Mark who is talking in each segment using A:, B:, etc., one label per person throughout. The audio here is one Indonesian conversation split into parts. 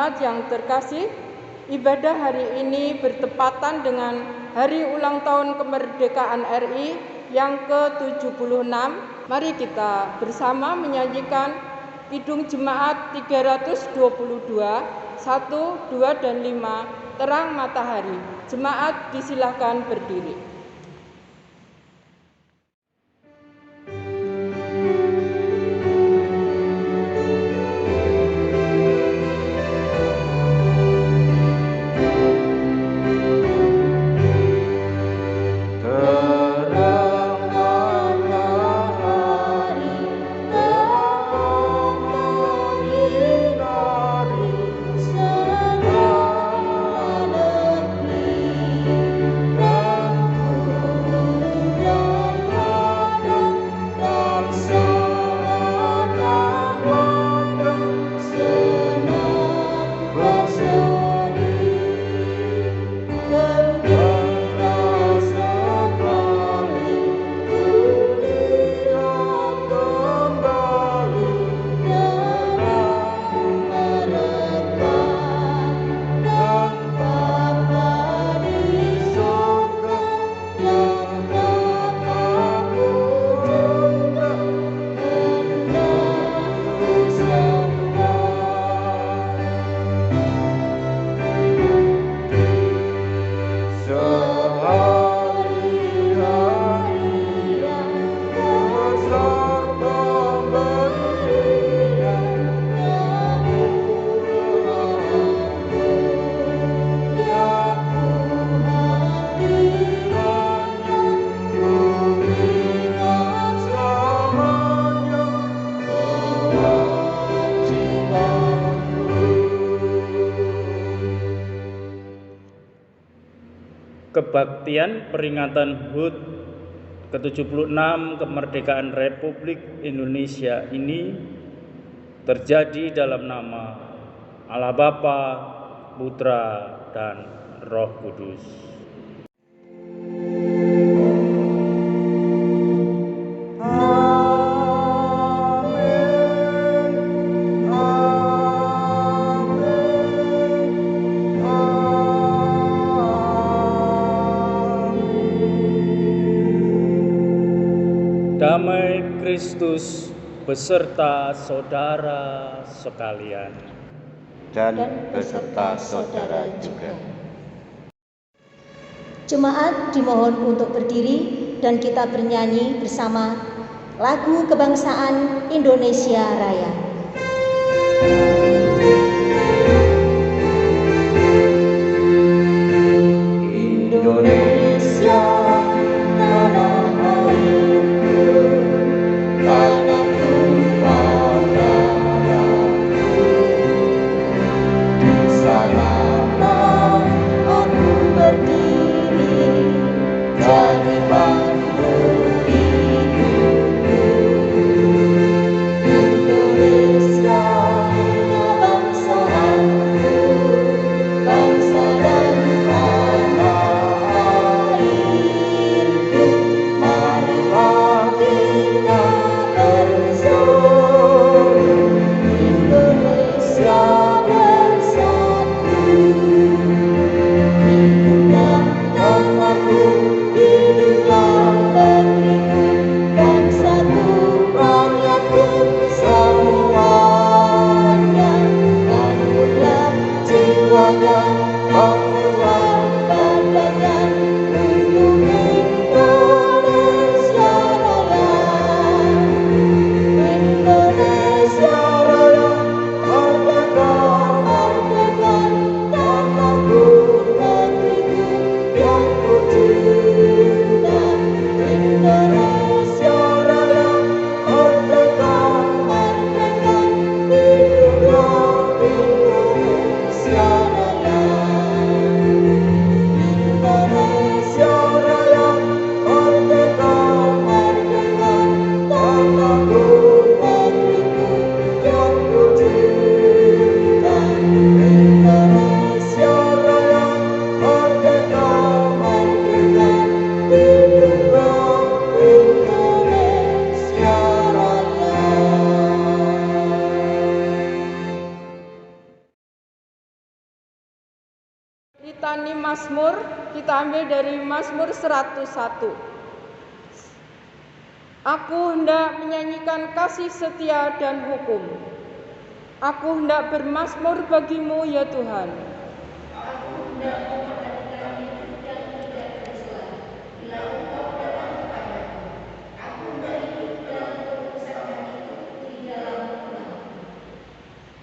A: jemaat yang terkasih, ibadah hari ini bertepatan dengan hari ulang tahun kemerdekaan RI yang ke-76. Mari kita bersama menyanyikan Kidung Jemaat 322, 1, 2, dan 5, Terang Matahari. Jemaat disilahkan berdiri.
B: Kebaktian peringatan HUT ke-76 kemerdekaan Republik Indonesia ini terjadi dalam nama Allah Bapa, Putra, dan Roh Kudus. Damai Kristus beserta saudara sekalian.
C: Dan beserta saudara juga.
D: Jemaat dimohon untuk berdiri dan kita bernyanyi bersama lagu kebangsaan Indonesia Raya.
C: Indonesia, tanah airku, tanah tumpah darahku. Di sanalah aku berdiri, jadi pandu hidupku. Indonesia,
A: Litani Mazmur kita ambil dari Mazmur 101. Aku hendak menyanyikan kasih setia dan hukum. Aku hendak bermazmur bagimu ya Tuhan.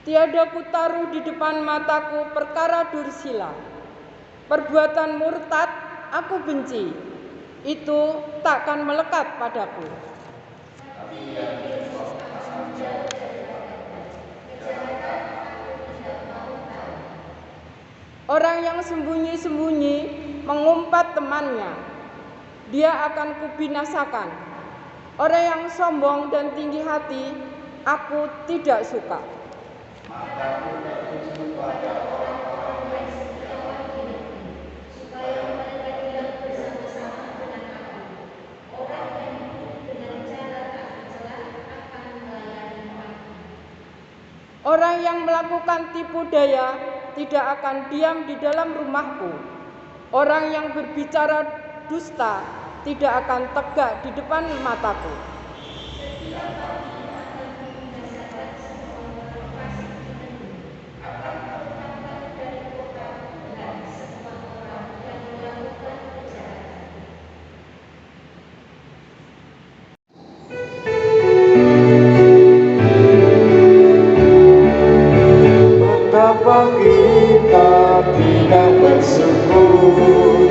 A: Tiada kutaruh di depan mataku perkara dursila. Perbuatan murtad aku benci, itu takkan melekat padaku. Orang yang sembunyi-sembunyi mengumpat temannya, dia akan kubinasakan. Orang yang sombong dan tinggi hati, aku tidak suka. Orang yang melakukan tipu daya tidak akan diam di dalam rumahku. Orang yang berbicara dusta tidak akan tegak di depan mataku.
C: Betapa kita tidak bersyukur,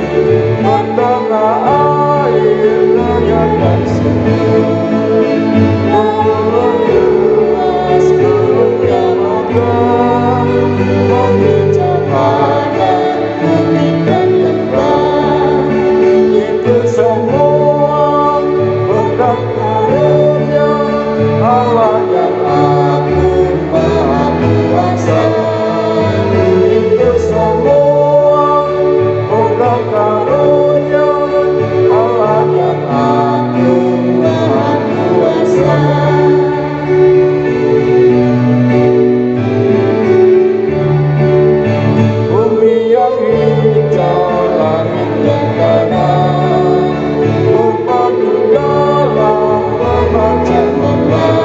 C: betapa air layak dan subur, meluas karunia Allah, menghijau padang bumi dan lembah. Itu semua berkat karunia Allah yang agung maha kuasa. Itu semua berkat karunia Allah yang agung maha kuasa. Bumi yang hijau, langit yang tanah, berpadu dalam remaja Allah.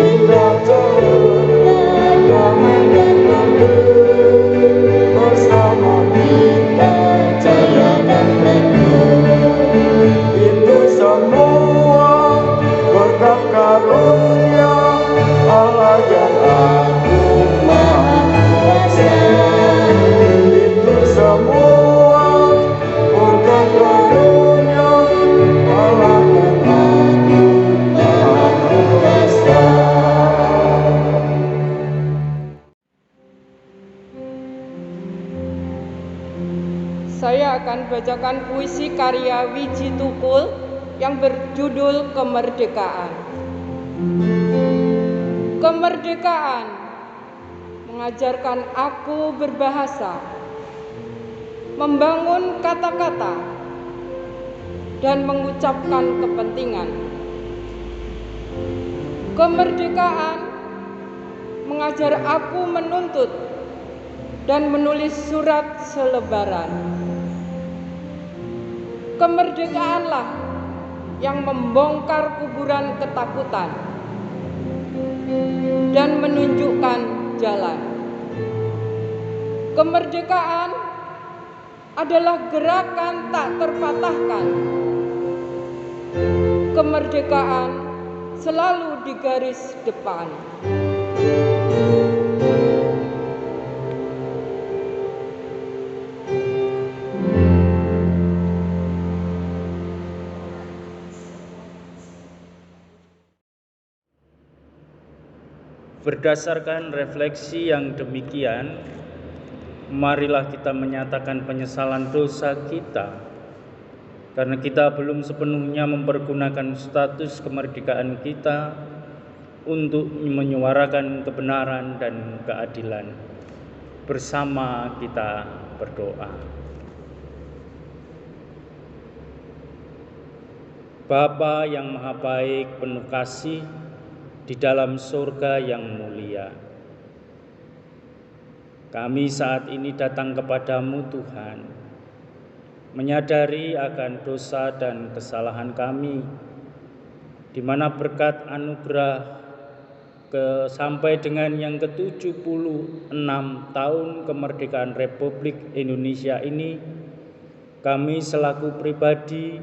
C: Indah cerita damai dan langgeng, bersama kita jaya dan teguh. Itu semua berkat karunia Allah yang agung maha kuasa. Itu semua berkat karunia Allah yang agung maha kuasa.
A: Saya akan bacakan puisi karya Wiji Tukul yang berjudul Kemerdekaan. Kemerdekaan mengajarkan aku berbahasa, membangun kata-kata, dan mengucapkan kepentingan. Kemerdekaan mengajar aku menuntut dan menulis surat selebaran. Kemerdekaanlah yang membongkar kuburan ketakutan dan menunjukkan jalan. Kemerdekaan adalah gerakan tak terpatahkan. Kemerdekaan selalu di garis depan.
B: Berdasarkan refleksi yang demikian, marilah kita menyatakan penyesalan dosa kita, karena kita belum sepenuhnya mempergunakan status kemerdekaan kita untuk menyuarakan kebenaran dan keadilan. Bersama kita berdoa. Bapa yang Maha Baik, penuh kasih, di dalam surga yang mulia, Kami saat ini datang kepadamu Tuhan, menyadari akan dosa dan kesalahan kami, di mana berkat anugerah sampai dengan yang ke-76 tahun kemerdekaan Republik Indonesia ini, kami selaku pribadi,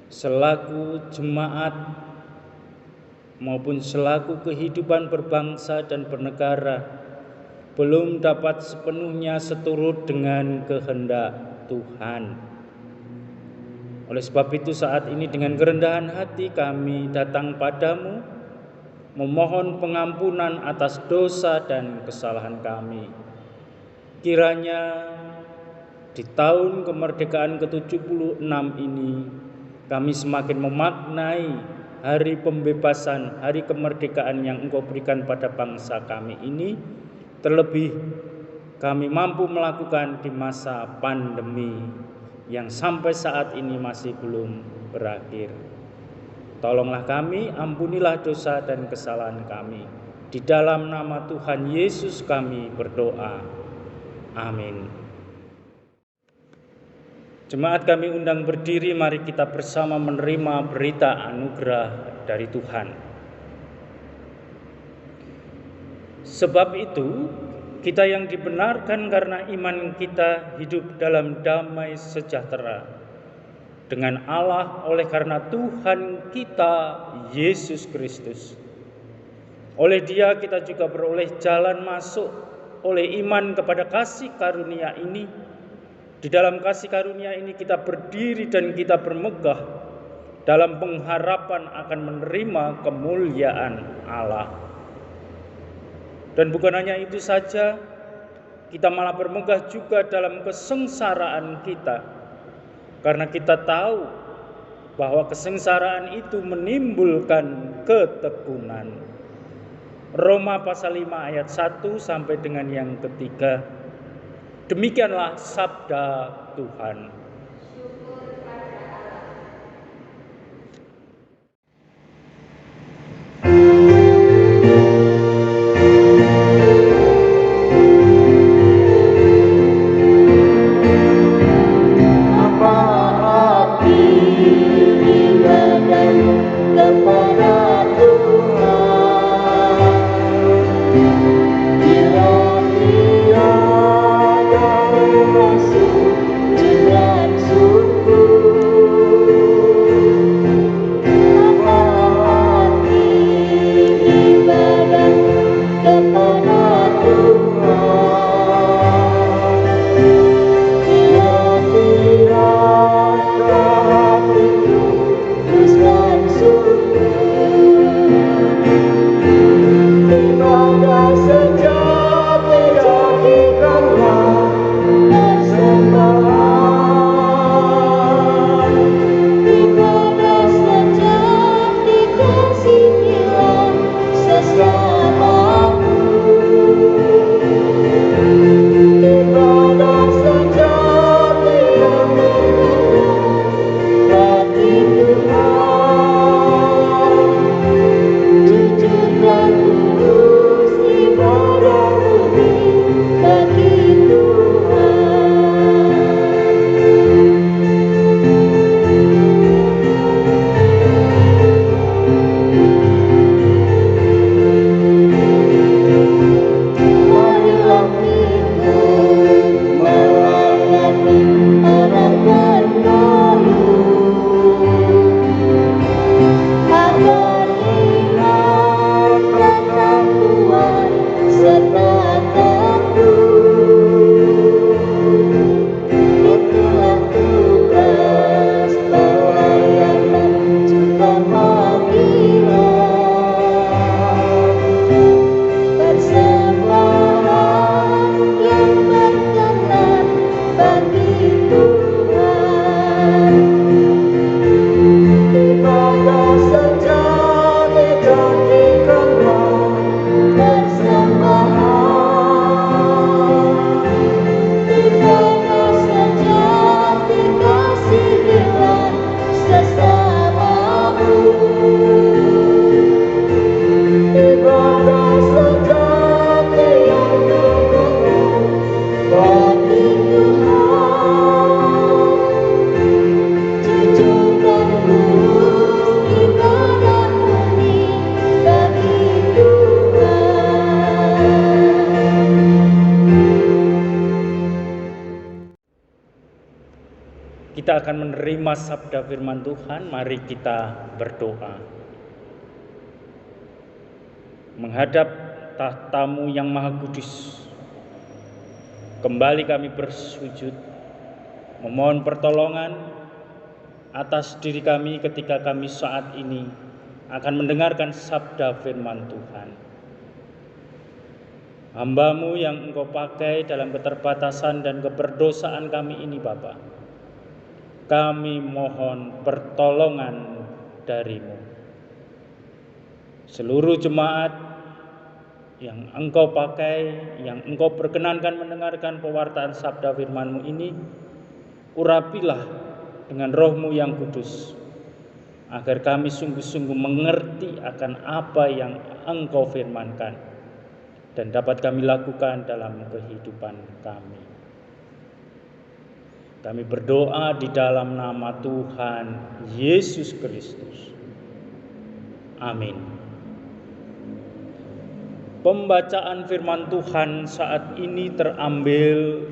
B: selaku jemaat, maupun selaku kehidupan berbangsa dan bernegara, belum dapat sepenuhnya seturut dengan kehendak Tuhan. Oleh sebab itu saat ini dengan kerendahan hati kami datang padamu, memohon pengampunan atas dosa dan kesalahan kami. Kiranya di tahun kemerdekaan ke-76 ini kami semakin memaknai hari pembebasan, hari kemerdekaan yang Engkau berikan pada bangsa kami ini. Terlebih kami mampu melakukan di masa pandemi yang sampai saat ini masih belum berakhir. Tolonglah kami, ampunilah dosa dan kesalahan kami. Di dalam nama Tuhan Yesus kami berdoa. Amin. Jemaat kami undang berdiri, mari kita bersama menerima berita anugerah dari Tuhan. Sebab itu, kita yang dibenarkan karena iman kita hidup dalam damai sejahtera dengan Allah oleh karena Tuhan kita Yesus Kristus. Oleh Dia kita juga beroleh jalan masuk oleh iman kepada kasih karunia ini. Di dalam kasih karunia ini kita berdiri dan kita bermegah dalam pengharapan akan menerima kemuliaan Allah. Dan bukan hanya itu saja, kita malah bermegah juga dalam kesengsaraan kita. Karena kita tahu bahwa kesengsaraan itu menimbulkan ketekunan. Roma pasal 5 ayat 1 sampai dengan yang ketiga. Demikianlah sabda Tuhan.
D: Juga
B: kita akan menerima sabda firman Tuhan. Mari kita berdoa. Menghadap tahta-Mu yang Maha Kudus, kembali kami bersujud, memohon pertolongan atas diri kami ketika kami saat ini akan mendengarkan sabda firman Tuhan. Hamba-Mu yang Engkau pakai dalam keterbatasan dan keberdosaan kami ini, Bapa, kami mohon pertolongan dari-Mu. Seluruh jemaat yang Engkau pakai, yang Engkau perkenankan mendengarkan pewartaan sabda firman-Mu ini, urapilah dengan Roh-Mu yang kudus, agar kami sungguh-sungguh mengerti akan apa yang Engkau firmankan dan dapat kami lakukan dalam kehidupan kami. Kami berdoa di dalam nama Tuhan Yesus Kristus. Amin. Pembacaan firman Tuhan saat ini terambil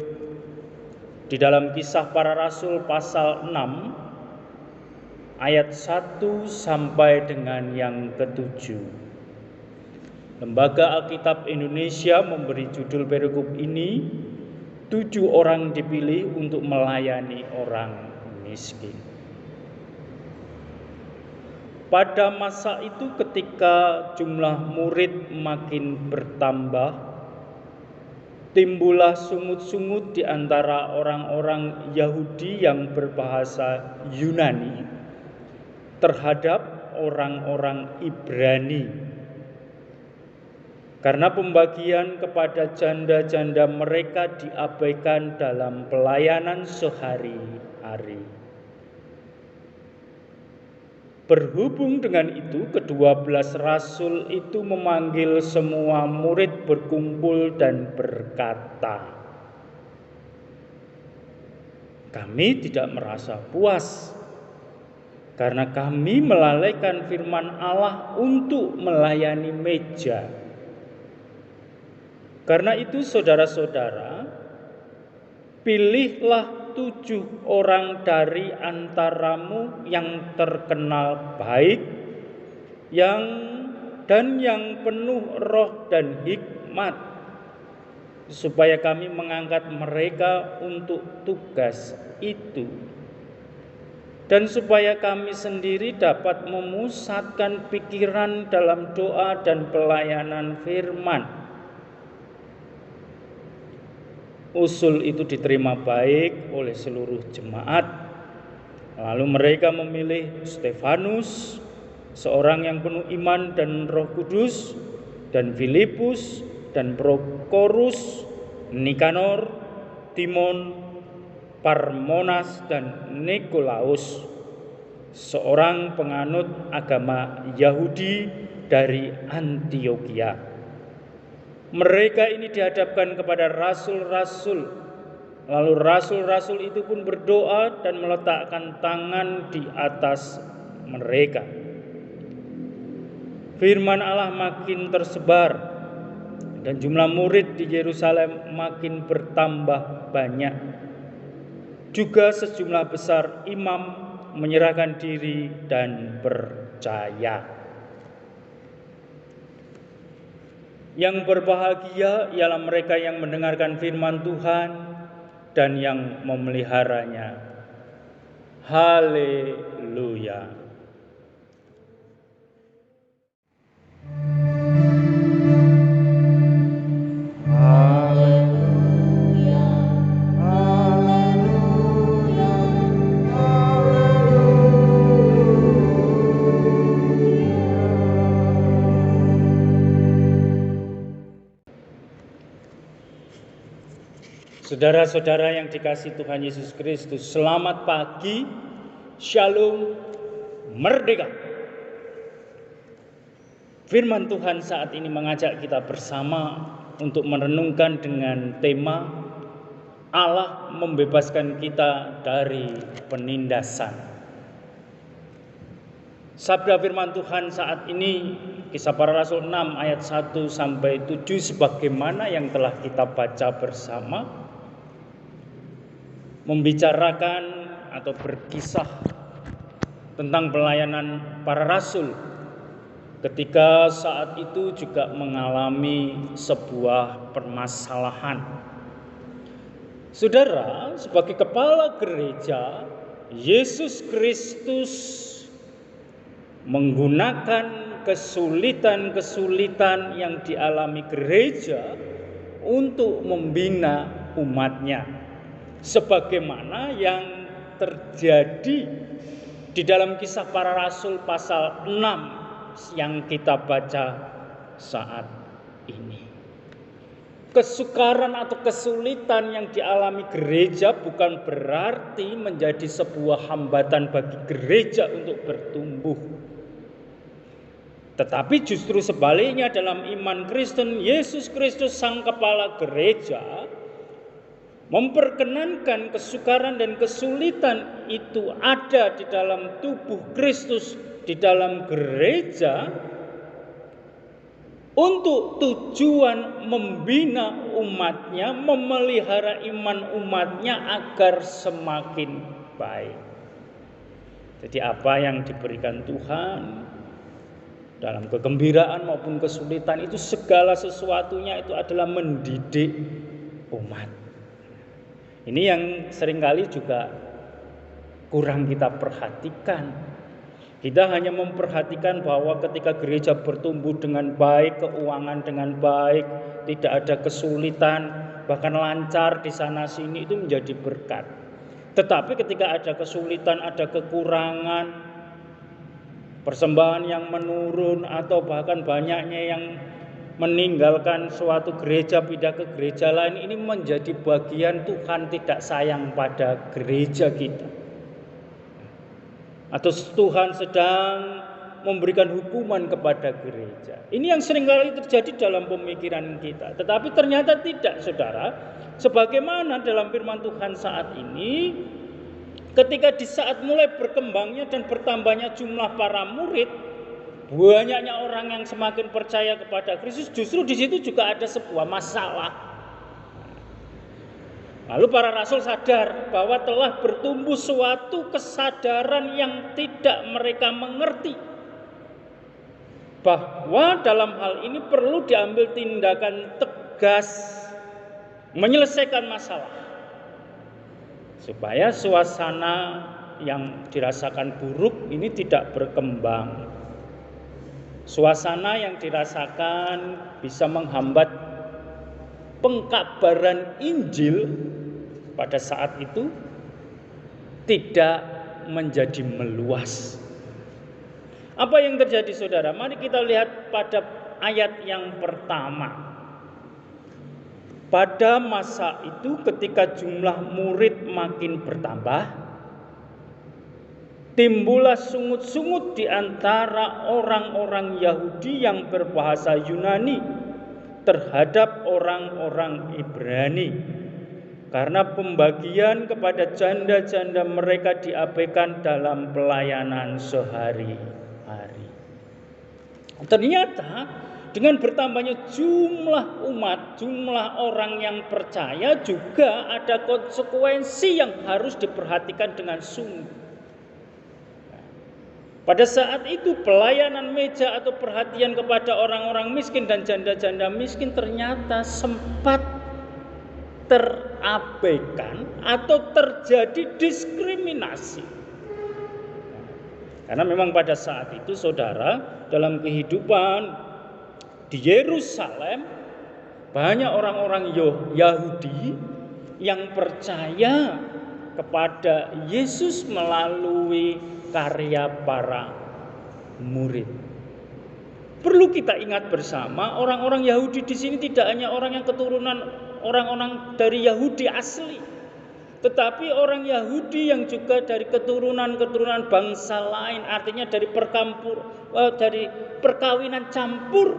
B: di dalam Kisah Para Rasul pasal 6 ayat 1 sampai dengan yang ke-7. Lembaga Alkitab Indonesia memberi judul perikop ini, 7 orang dipilih untuk melayani orang miskin. Pada masa itu ketika jumlah murid makin bertambah, timbullah sungut-sungut di antara orang-orang Yahudi yang berbahasa Yunani terhadap orang-orang Ibrani, karena pembagian kepada janda-janda mereka diabaikan dalam pelayanan sehari-hari. Berhubung dengan itu, ke-12 rasul itu memanggil semua murid berkumpul dan berkata, "Kami tidak merasa puas karena kami melalaikan firman Allah untuk melayani meja. Karena itu saudara-saudara, pilihlah 7 orang dari antaramu yang terkenal baik, dan yang penuh roh dan hikmat, supaya kami mengangkat mereka untuk tugas itu, dan supaya kami sendiri dapat memusatkan pikiran dalam doa dan pelayanan firman." Usul itu diterima baik oleh seluruh jemaat. Lalu mereka memilih Stefanus, seorang yang penuh iman dan Roh Kudus, dan Filipus, dan Prokorus, Nikanor, Timon, Parmonas, dan Nikolaus, seorang penganut agama Yahudi dari Antiokhia. Mereka ini dihadapkan kepada rasul-rasul. Lalu rasul-rasul itu pun berdoa dan meletakkan tangan di atas mereka. Firman Allah makin tersebar dan jumlah murid di Yerusalem makin bertambah banyak. Juga sejumlah besar imam menyerahkan diri dan percaya. Yang berbahagia ialah mereka yang mendengarkan firman Tuhan dan yang memeliharanya. Haleluya. Saudara-saudara yang dikasihi Tuhan Yesus Kristus, selamat pagi, shalom, merdeka. Firman Tuhan saat ini mengajak kita bersama untuk merenungkan dengan tema Allah membebaskan kita dari penindasan. Sabda firman Tuhan saat ini, Kisah Para Rasul 6 ayat 1 sampai 7 sebagaimana yang telah kita baca bersama, membicarakan atau berkisah tentang pelayanan para rasul ketika saat itu juga mengalami sebuah permasalahan. Saudara, sebagai kepala gereja, Yesus Kristus menggunakan kesulitan-kesulitan yang dialami gereja untuk membina umatnya, sebagaimana yang terjadi di dalam Kisah Para Rasul pasal 6 yang kita baca saat ini. Kesukaran atau kesulitan yang dialami gereja bukan berarti menjadi sebuah hambatan bagi gereja untuk bertumbuh. Tetapi justru sebaliknya, dalam iman Kristen, Yesus Kristus sang kepala gereja memperkenankan kesukaran dan kesulitan itu ada di dalam tubuh Kristus, di dalam gereja, untuk tujuan membina umatnya, memelihara iman umatnya agar semakin baik. Jadi apa yang diberikan Tuhan dalam kegembiraan maupun kesulitan itu, segala sesuatunya itu adalah mendidik umat. Ini yang seringkali juga kurang kita perhatikan. Kita hanya memperhatikan bahwa ketika gereja bertumbuh dengan baik, keuangan dengan baik, tidak ada kesulitan, bahkan lancar di sana sini, itu menjadi berkat. Tetapi ketika ada kesulitan, ada kekurangan, persembahan yang menurun, atau bahkan banyaknya yang meninggalkan suatu gereja pindah ke gereja lain, ini menjadi bagian Tuhan tidak sayang pada gereja kita, atau Tuhan sedang memberikan hukuman kepada gereja. Ini yang seringkali terjadi dalam pemikiran kita. Tetapi ternyata tidak, saudara. Sebagaimana dalam firman Tuhan saat ini, ketika di saat mulai berkembangnya dan bertambahnya jumlah para murid, banyaknya orang yang semakin percaya kepada Kristus, justru di situ juga ada sebuah masalah. Lalu para rasul sadar bahwa telah bertumbuh suatu kesadaran yang tidak mereka mengerti, bahwa dalam hal ini perlu diambil tindakan tegas menyelesaikan masalah, supaya suasana yang dirasakan buruk ini tidak berkembang. Suasana yang dirasakan bisa menghambat pengkabaran Injil pada saat itu tidak menjadi meluas. Apa yang terjadi, saudara? Mari kita lihat pada ayat yang pertama. Pada masa itu ketika jumlah murid makin bertambah, timbullah sungut-sungut di antara orang-orang Yahudi yang berbahasa Yunani terhadap orang-orang Ibrani, karena pembagian kepada janda-janda mereka diabaikan dalam pelayanan sehari-hari. Ternyata dengan bertambahnya jumlah umat, jumlah orang yang percaya, juga ada konsekuensi yang harus diperhatikan dengan sungguh. Pada saat itu pelayanan meja atau perhatian kepada orang-orang miskin dan janda-janda miskin ternyata sempat terabaikan atau terjadi diskriminasi. Karena memang pada saat itu, saudara, dalam kehidupan di Yerusalem banyak orang-orang Yahudi yang percaya kepada Yesus melalui karya para murid. Perlu kita ingat bersama, orang-orang Yahudi di sini tidak hanya orang yang keturunan orang-orang dari Yahudi asli, tetapi orang Yahudi yang juga dari keturunan-keturunan bangsa lain, artinya dari perkawinan campur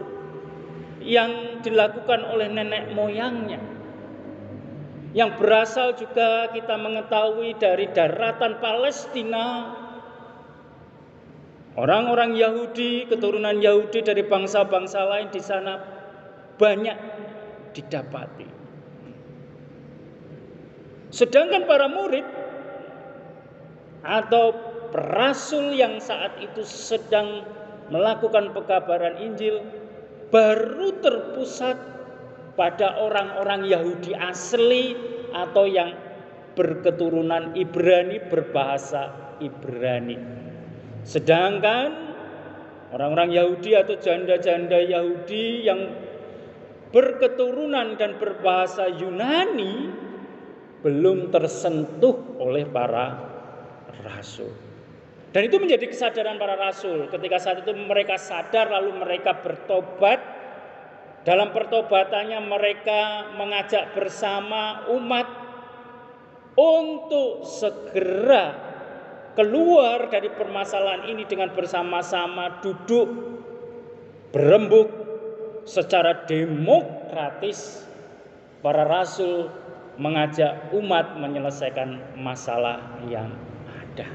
B: yang dilakukan oleh nenek moyangnya, yang berasal juga kita mengetahui dari daratan Palestina. Orang-orang Yahudi, keturunan Yahudi dari bangsa-bangsa lain di sana banyak didapati. Sedangkan para murid atau rasul yang saat itu sedang melakukan pekabaran Injil baru terpusat pada orang-orang Yahudi asli atau yang berketurunan Ibrani, berbahasa Ibrani. Sedangkan orang-orang Yahudi atau janda-janda Yahudi yang berketurunan dan berbahasa Yunani belum tersentuh oleh para rasul. Dan itu menjadi kesadaran para rasul. Ketika saat itu mereka sadar lalu mereka bertobat. Dalam pertobatannya mereka mengajak bersama umat untuk segera keluar dari permasalahan ini dengan bersama-sama duduk berembuk secara demokratis. Para rasul mengajak umat menyelesaikan masalah yang ada.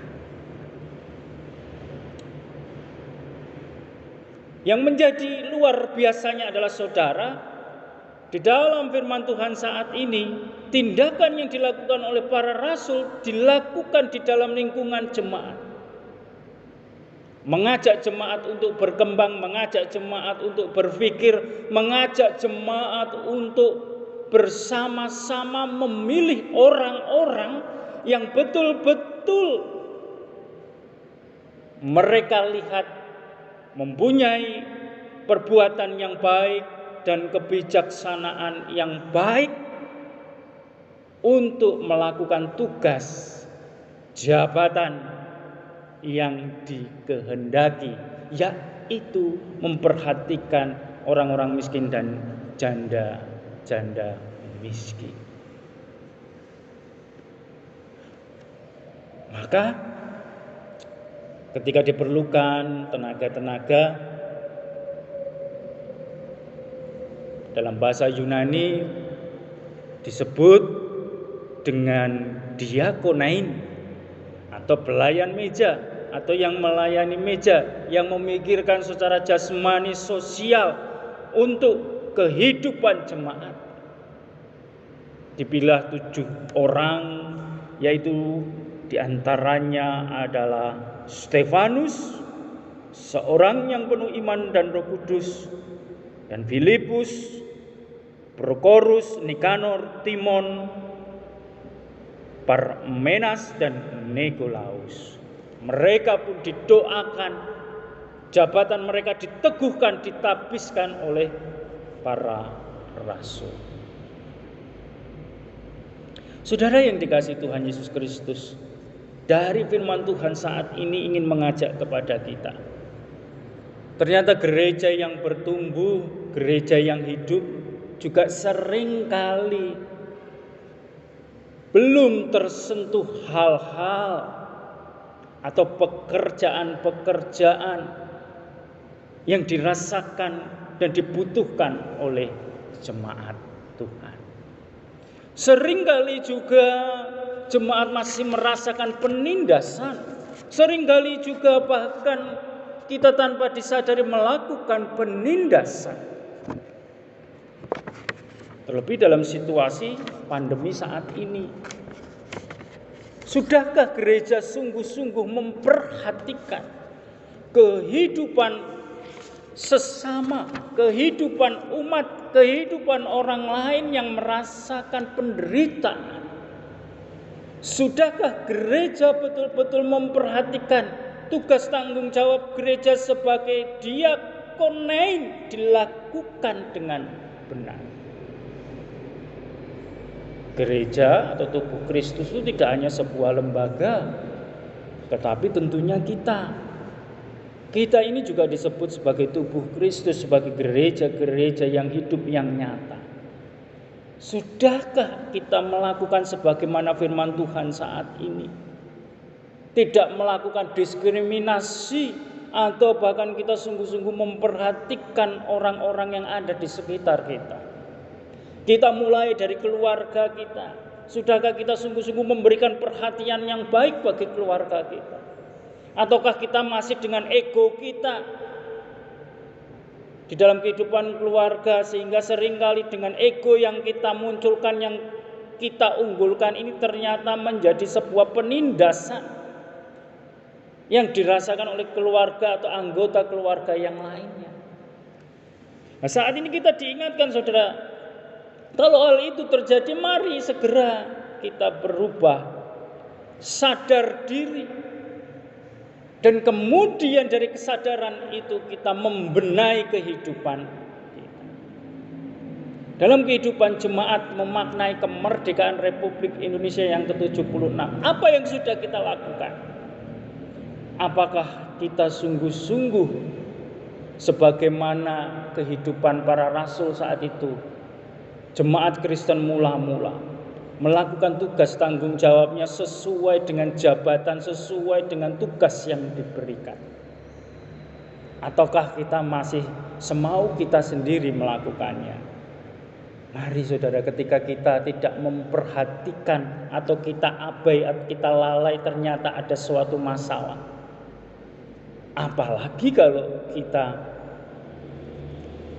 B: Yang menjadi luar biasanya adalah saudara, di dalam firman Tuhan saat ini, tindakan yang dilakukan oleh para rasul dilakukan di dalam lingkungan jemaat. Mengajak jemaat untuk berkembang, mengajak jemaat untuk berpikir, mengajak jemaat untuk bersama-sama memilih orang-orang yang betul-betul mereka lihat mempunyai perbuatan yang baik dan kebijaksanaan yang baik untuk melakukan tugas jabatan yang dikehendaki, yaitu memperhatikan orang-orang miskin dan janda-janda miskin. Maka ketika diperlukan tenaga-tenaga, dalam bahasa Yunani disebut dengan diakonein atau pelayan meja atau yang melayani meja, yang memikirkan secara jasmani sosial untuk kehidupan jemaat. Dipilih 7 orang, yaitu diantaranya adalah Stefanus, seorang yang penuh iman dan Roh Kudus, dan Filipus, Prokorus, Nikanor, Timon, Parmenas, dan Nikolaus. Mereka pun didoakan, jabatan mereka diteguhkan, ditapiskan oleh para rasul. Saudara yang dikasihi Tuhan Yesus Kristus, dari firman Tuhan saat ini ingin mengajak kepada kita. Ternyata gereja yang bertumbuh, gereja yang hidup juga seringkali belum tersentuh hal-hal atau pekerjaan-pekerjaan yang dirasakan dan dibutuhkan oleh jemaat Tuhan. Seringkali juga jemaat masih merasakan penindasan. Seringkali juga bahkan kita tanpa disadari melakukan penindasan. Terlebih dalam situasi pandemi saat ini. Sudahkah gereja sungguh-sungguh memperhatikan kehidupan sesama, kehidupan umat, kehidupan orang lain yang merasakan penderitaan? Sudahkah gereja betul-betul memperhatikan tugas tanggung jawab gereja sebagai diakonein dilakukan dengan benar? Gereja atau tubuh Kristus itu tidak hanya sebuah lembaga, tetapi tentunya kita ini juga disebut sebagai tubuh Kristus, sebagai gereja-gereja yang hidup, yang nyata. Sudahkah kita melakukan sebagaimana firman Tuhan saat ini? Tidak melakukan diskriminasi atau bahkan kita sungguh-sungguh memperhatikan orang-orang yang ada di sekitar kita. Kita mulai dari keluarga kita. Sudahkah kita sungguh-sungguh memberikan perhatian yang baik bagi keluarga kita? Ataukah kita masih dengan ego kita di dalam kehidupan keluarga, sehingga seringkali dengan ego yang kita munculkan, yang kita unggulkan ini ternyata menjadi sebuah penindasan yang dirasakan oleh keluarga atau anggota keluarga yang lainnya. Nah, saat ini kita diingatkan saudara, kalau hal itu terjadi mari segera kita berubah, sadar diri. Dan kemudian dari kesadaran itu kita membenahi kehidupan kita. Dalam kehidupan jemaat memaknai kemerdekaan Republik Indonesia yang ke-76, apa yang sudah kita lakukan? Apakah kita sungguh-sungguh sebagaimana kehidupan para rasul saat itu? Jemaat Kristen mula-mula melakukan tugas tanggung jawabnya sesuai dengan jabatan, sesuai dengan tugas yang diberikan. Ataukah kita masih semau kita sendiri melakukannya? Mari saudara, ketika kita tidak memperhatikan atau kita abai atau kita lalai, ternyata ada suatu masalah. Apalagi kalau kita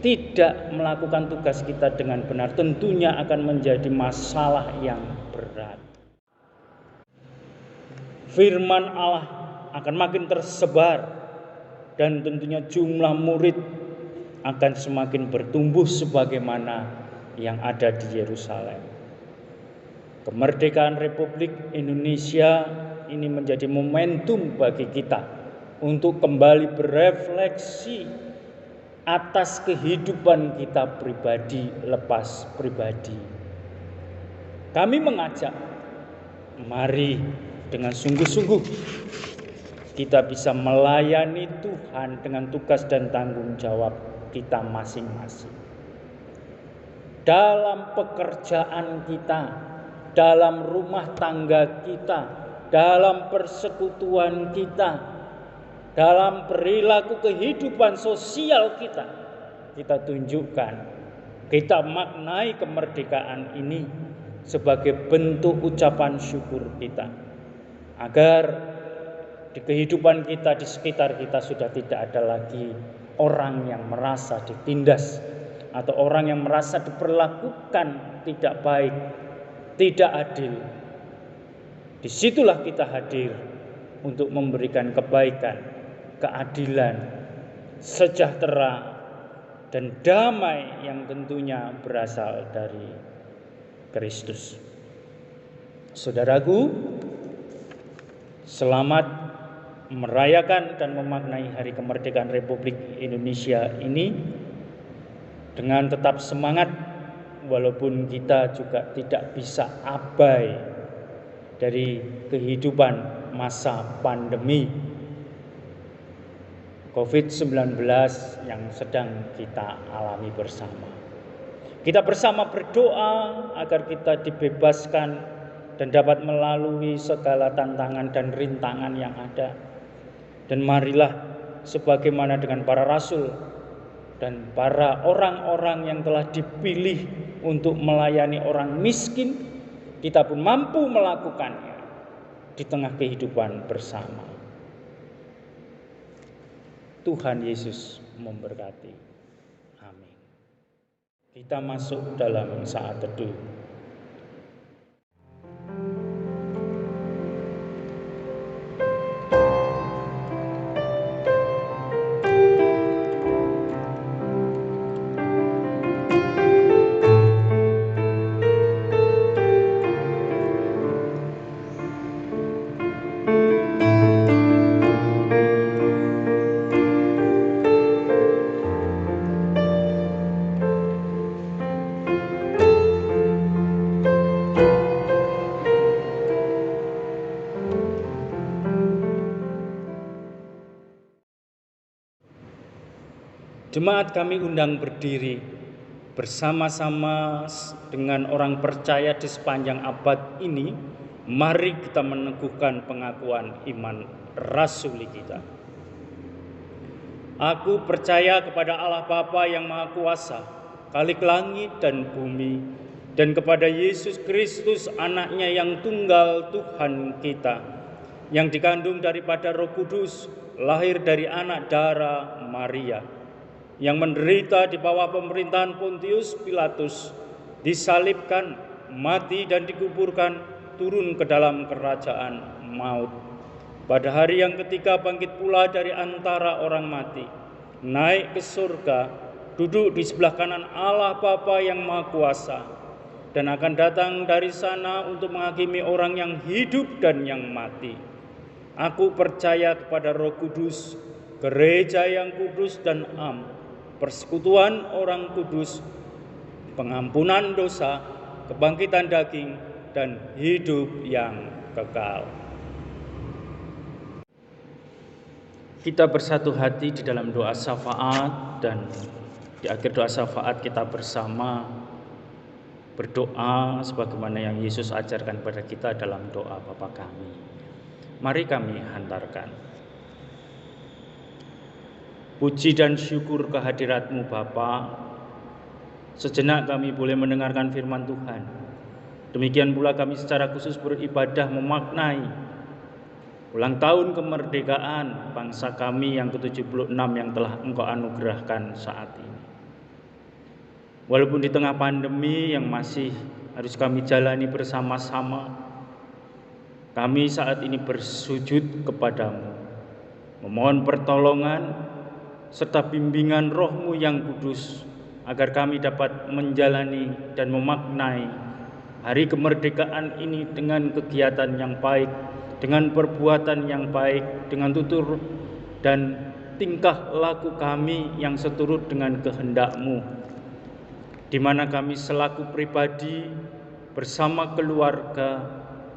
B: tidak melakukan tugas kita dengan benar, tentunya akan menjadi masalah yang berat. Firman Allah akan makin tersebar dan tentunya jumlah murid akan semakin bertumbuh sebagaimana yang ada di Yerusalem. Kemerdekaan Republik Indonesia ini menjadi momentum bagi kita untuk kembali berefleksi atas kehidupan kita pribadi lepas pribadi. Kami mengajak, mari dengan sungguh-sungguh kita bisa melayani Tuhan dengan tugas dan tanggung jawab kita masing-masing. Dalam pekerjaan kita, dalam rumah tangga kita, dalam persekutuan kita, dalam perilaku kehidupan sosial kita tunjukkan, kita maknai kemerdekaan ini sebagai bentuk ucapan syukur kita. Agar di kehidupan kita, di sekitar kita sudah tidak ada lagi orang yang merasa ditindas atau orang yang merasa diperlakukan tidak baik, tidak adil. Disitulah kita hadir untuk memberikan kebaikan, keadilan, sejahtera, dan damai yang tentunya berasal dari Kristus. Saudaraku, selamat merayakan dan memaknai Hari Kemerdekaan Republik Indonesia ini dengan tetap semangat, walaupun kita juga tidak bisa abai dari kehidupan masa pandemi COVID-19 yang sedang kita alami bersama. Kita bersama berdoa agar kita dibebaskan dan dapat melalui segala tantangan dan rintangan yang ada. Dan marilah sebagaimana dengan para rasul dan para orang-orang yang telah dipilih untuk melayani orang miskin, kita pun mampu melakukannya di tengah kehidupan bersama. Tuhan Yesus memberkati. Amin. Kita masuk dalam saat teduh. Jemaat kami undang berdiri bersama-sama dengan orang percaya di sepanjang abad ini. Mari kita meneguhkan pengakuan iman rasuli kita. Aku percaya kepada Allah Bapa yang Maha Kuasa, Khalik langit dan bumi, dan kepada Yesus Kristus anaknya yang tunggal Tuhan kita, yang dikandung daripada Roh Kudus, lahir dari anak darah Maria, yang menderita di bawah pemerintahan Pontius Pilatus, disalibkan, mati dan dikuburkan, turun ke dalam kerajaan maut, Pada hari yang ketiga bangkit pula dari antara orang mati, naik ke surga, duduk di sebelah kanan Allah Bapa yang Maha Kuasa, dan akan datang dari sana untuk menghakimi orang yang hidup dan yang mati. Aku percaya kepada Roh Kudus, gereja yang kudus dan am, persekutuan orang kudus, pengampunan dosa, kebangkitan daging, dan hidup yang kekal. Kita bersatu hati di dalam doa syafaat, dan di akhir doa syafaat kita bersama berdoa sebagaimana yang Yesus ajarkan pada kita dalam doa Bapa kami. Mari kami hantarkan. Puji dan syukur kehadirat-Mu Bapa. Sejenak kami boleh mendengarkan firman Tuhan. Demikian pula kami secara khusus beribadah memaknai ulang tahun kemerdekaan bangsa kami yang ke-76 yang telah Engkau anugerahkan saat ini. Walaupun di tengah pandemi yang masih harus kami jalani bersama-sama, kami saat ini bersujud kepadamu, memohon pertolongan serta bimbingan Roh-Mu yang kudus, agar kami dapat menjalani dan memaknai hari kemerdekaan ini dengan kegiatan yang baik, dengan perbuatan yang baik, dengan tutur dan tingkah laku kami yang seturut dengan kehendak-Mu, di mana kami selaku pribadi, bersama keluarga,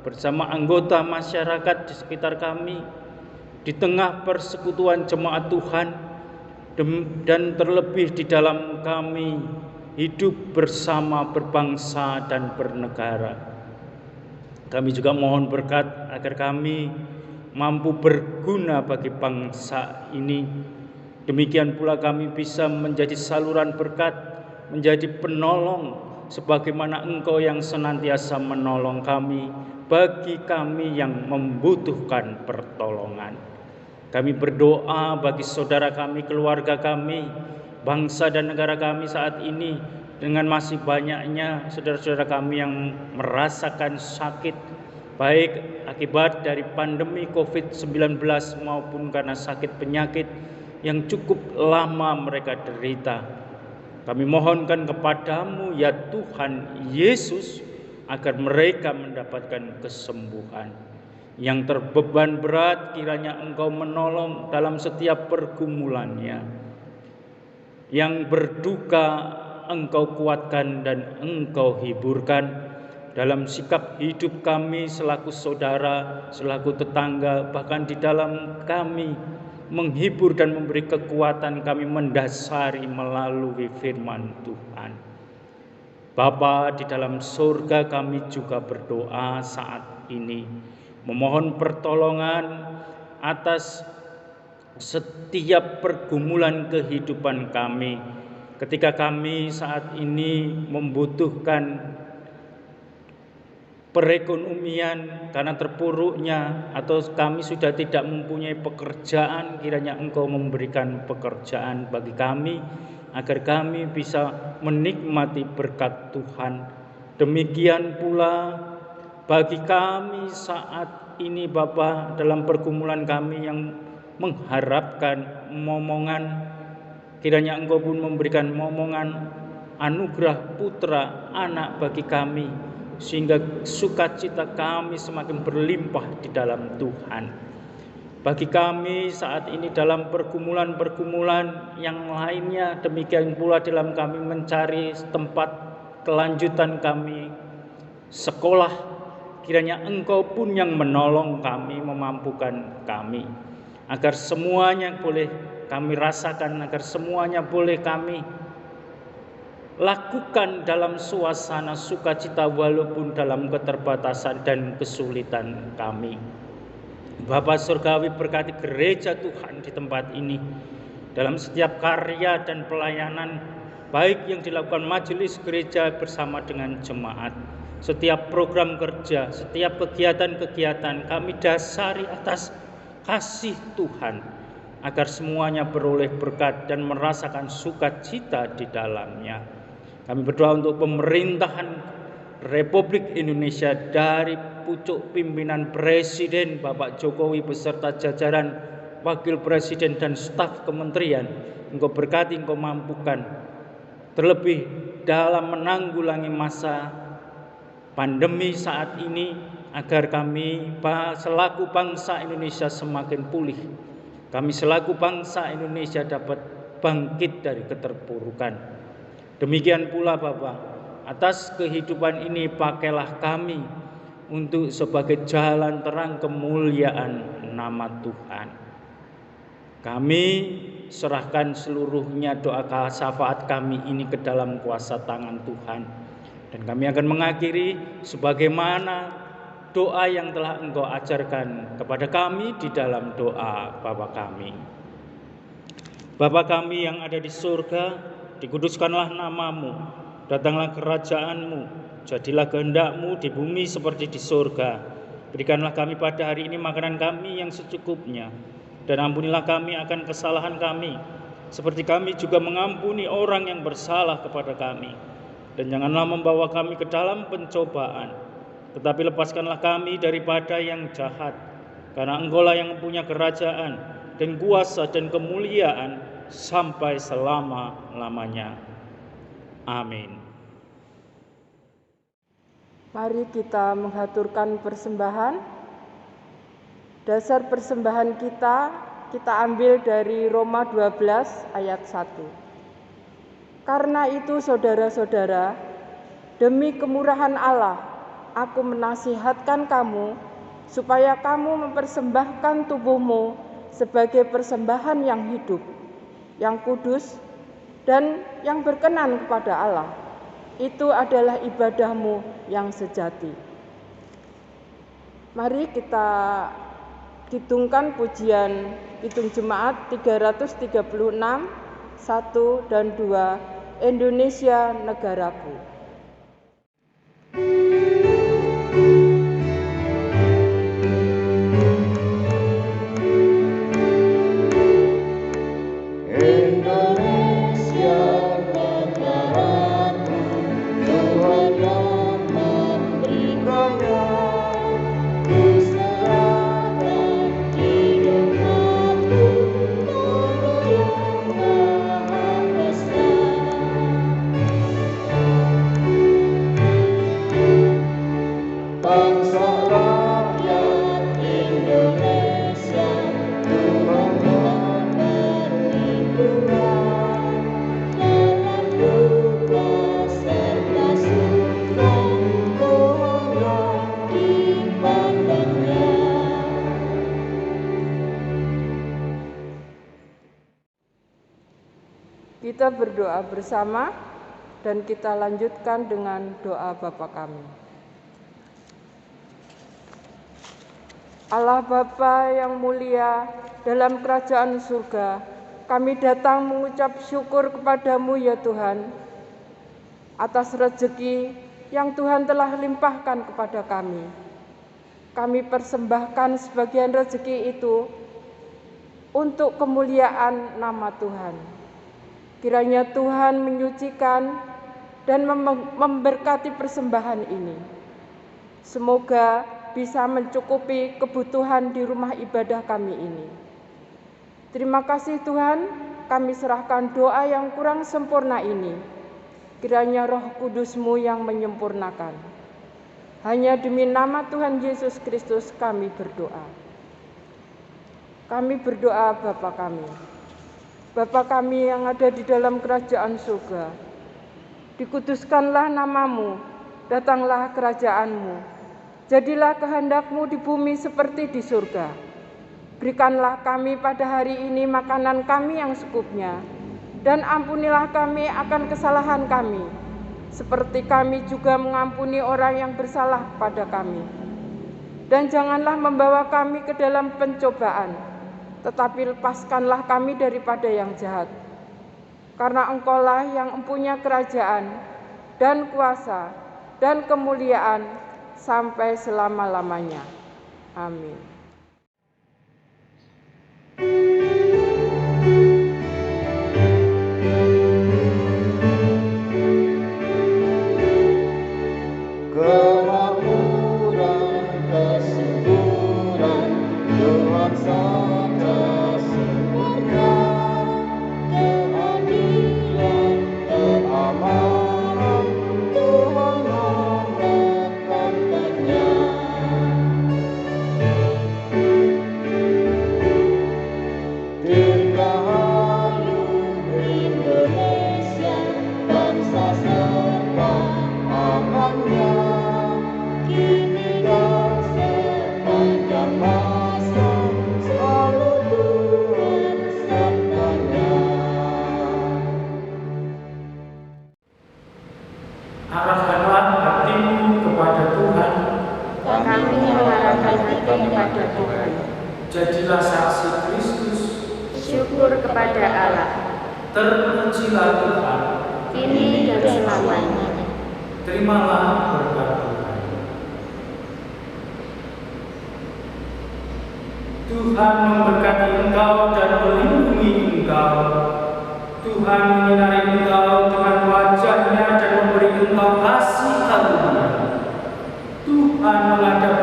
B: bersama anggota masyarakat di sekitar kami, di tengah persekutuan jemaat Tuhan, dan terlebih di dalam kami hidup bersama berbangsa dan bernegara. Kami juga mohon berkat agar kami mampu berguna bagi bangsa ini. Demikian pula kami bisa menjadi saluran berkat, menjadi penolong, sebagaimana Engkau yang senantiasa menolong kami, bagi kami yang membutuhkan pertolongan. Kami berdoa bagi saudara kami, keluarga kami, bangsa dan negara kami saat ini, dengan masih banyaknya saudara-saudara kami yang merasakan sakit, baik akibat dari pandemi COVID-19 maupun karena sakit penyakit yang cukup lama mereka derita. Kami mohonkan kepadamu ya Tuhan Yesus, agar mereka mendapatkan kesembuhan. Yang terbeban berat kiranya Engkau menolong dalam setiap pergumulannya. Yang berduka Engkau kuatkan dan Engkau hiburkan dalam sikap hidup kami selaku saudara, selaku tetangga, bahkan di dalam kami menghibur dan memberi kekuatan kami mendasari melalui firman Tuhan. Bapa di dalam surga, kami juga berdoa saat ini, memohon pertolongan atas setiap pergumulan kehidupan kami. Ketika kami saat ini membutuhkan perekonomian karena terpuruknya, atau kami sudah tidak mempunyai pekerjaan, kiranya Engkau memberikan pekerjaan bagi kami, agar kami bisa menikmati berkat Tuhan. Demikian pula bagi kami saat ini Bapa, dalam pergumulan kami yang mengharapkan momongan, kiranya Engkau pun memberikan momongan anugerah putra anak bagi kami, sehingga sukacita kami semakin berlimpah di dalam Tuhan. Bagi kami saat ini dalam pergumulan-pergumulan yang lainnya, demikian pula dalam kami mencari tempat kelanjutan kami sekolah, kiranya Engkau pun yang menolong kami, memampukan kami, agar semuanya boleh kami rasakan, agar semuanya boleh kami lakukan dalam suasana sukacita walaupun dalam keterbatasan dan kesulitan kami. Bapa Surgawi, berkati gereja Tuhan di tempat ini, dalam setiap karya dan pelayanan, baik yang dilakukan majelis gereja bersama dengan jemaat, setiap program kerja, setiap kegiatan-kegiatan kami dasari atas kasih Tuhan, agar semuanya beroleh berkat dan merasakan sukacita di dalamnya. Kami berdoa untuk pemerintahan Republik Indonesia dari pucuk pimpinan Presiden Bapak Jokowi beserta jajaran Wakil Presiden dan staf kementerian. Engkau berkati, Engkau mampukan, terlebih dalam menanggulangi masa pandemi saat ini, agar kami selaku bangsa Indonesia semakin pulih. Kami selaku bangsa Indonesia dapat bangkit dari keterpurukan. Demikian pula Bapa, atas kehidupan ini pakailah kami untuk sebagai jalan terang kemuliaan nama Tuhan. Kami serahkan seluruhnya doa syafaat kami ini ke dalam kuasa tangan Tuhan. Dan kami akan mengakhiri sebagaimana doa yang telah Engkau ajarkan kepada kami di dalam doa Bapa kami. Bapa kami yang ada di surga, dikuduskanlah namamu, datanglah kerajaan-Mu, jadilah kehendak-Mu di bumi seperti di surga. Berikanlah kami pada hari ini makanan kami yang secukupnya, dan ampunilah kami akan kesalahan kami, seperti kami juga mengampuni orang yang bersalah kepada kami. Dan janganlah membawa kami ke dalam pencobaan, tetapi lepaskanlah kami daripada yang jahat. Karena Engkau-lah yang mempunyai kerajaan dan kuasa dan kemuliaan sampai selama-lamanya. Amin.
A: Mari kita menghaturkan persembahan. Dasar persembahan kita ambil dari Roma 12 ayat 1. Karena itu saudara-saudara, demi kemurahan Allah, aku menasihatkan kamu supaya kamu mempersembahkan tubuhmu sebagai persembahan yang hidup, yang kudus, dan yang berkenan kepada Allah. Itu adalah ibadahmu yang sejati. Mari kita hitungkan pujian Kidung Jemaat 336, 1 dan 2, Indonesia Negaraku. Kita berdoa bersama dan kita lanjutkan dengan doa Bapa kami. Allah Bapa yang mulia dalam kerajaan surga, kami datang mengucap syukur kepadamu ya Tuhan, atas rezeki yang Tuhan telah limpahkan kepada kami. Kami persembahkan sebagian rezeki itu untuk kemuliaan nama Tuhan. Kiranya Tuhan menyucikan dan memberkati persembahan ini. Semoga bisa mencukupi kebutuhan di rumah ibadah kami ini. Terima kasih Tuhan, kami serahkan doa yang kurang sempurna ini. Kiranya Roh Kudus-Mu yang menyempurnakan. Hanya demi nama Tuhan Yesus Kristus kami berdoa. Kami berdoa Bapa kami. Bapa kami yang ada di dalam kerajaan surga, dikuduskanlah namamu, datanglah kerajaan-Mu, jadilah kehendak-Mu di bumi seperti di surga. Berikanlah kami pada hari ini makanan kami yang secukupnya, dan ampunilah kami akan kesalahan kami, seperti kami juga mengampuni orang yang bersalah kepada kami. Dan janganlah membawa kami ke dalam pencobaan, tetapi lepaskanlah kami daripada yang jahat. Karena Engkau-lah yang mempunyai kerajaan dan kuasa dan kemuliaan sampai selama-lamanya. Amin.
E: kami mengarahkan hati kepada Tuhan.
F: Jadilah saksi Kristus.
E: Syukur kepada Allah.
F: Terpujilah Tuhan.
E: Kini dan selamanya.
F: Terimalah berkat Tuhan. Tuhan memberkati engkau dan melindungi engkau. Tuhan menyinari engkau dengan wajah-Nya dan memberi engkau kasih karunia. Tuhan menghadap